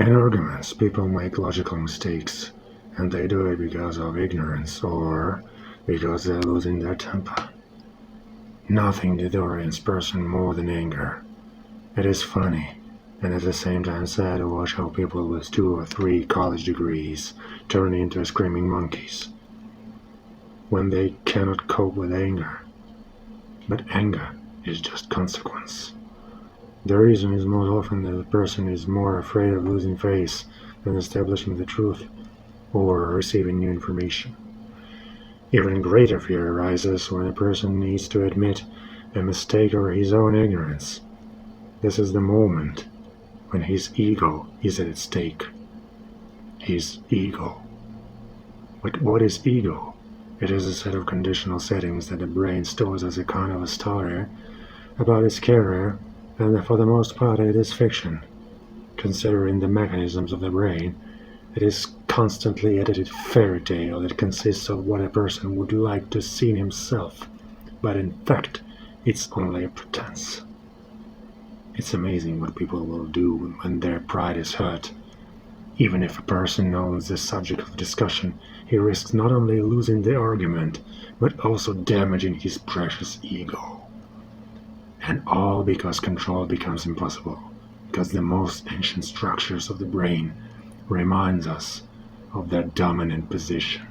In arguments, people make logical mistakes, and they do it because of ignorance or because they're losing their temper. Nothing disorients person more than anger. It is funny, and at the same time sad to watch how people with 2 or 3 college degrees turn into screaming monkeys when they cannot cope with anger. But anger is just consequence. The reason is most often that the person is more afraid of losing face than establishing the truth or receiving new information. Even greater fear arises when a person needs to admit a mistake or his own ignorance. This is the moment when his ego is at stake. His ego. But what is ego? It is a set of conditional settings that the brain stores as a kind of a story about its carrier, and for the most part it is fiction. Considering the mechanisms of the brain, it is constantly edited fairy tale that consists of what a person would like to see in himself, but in fact it's only a pretense. It's amazing what people will do when their pride is hurt. Even if a person owns the subject of discussion, he risks not only losing the argument, but also damaging his precious ego. And all because control becomes impossible, because the most ancient structures of the brain reminds us of their dominant position.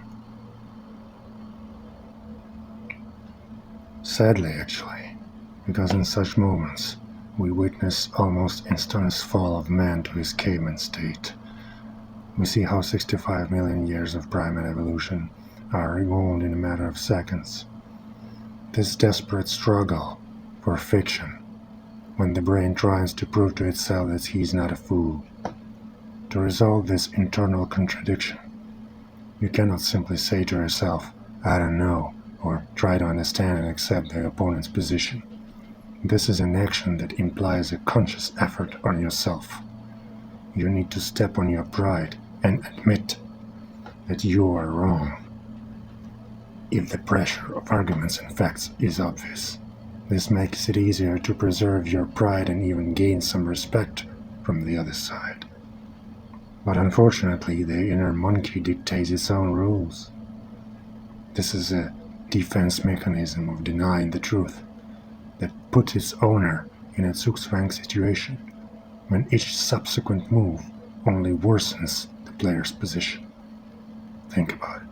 Sadly, actually, because in such moments, we witness almost instantaneous fall of man to his caveman state. We see how 65 million years of primate evolution are removed in a matter of seconds. This desperate struggle for fiction, when the brain tries to prove to itself that he is not a fool. To resolve this internal contradiction, you cannot simply say to yourself, "I don't know," or try to understand and accept the opponent's position. This is an action that implies a conscious effort on yourself. You need to step on your pride and admit that you are wrong. If the pressure of arguments and facts is obvious, this makes it easier to preserve your pride and even gain some respect from the other side. But unfortunately, the inner monkey dictates its own rules. This is a defense mechanism of denying the truth that puts its owner in a zugzwang situation when each subsequent move only worsens the player's position. Think about it.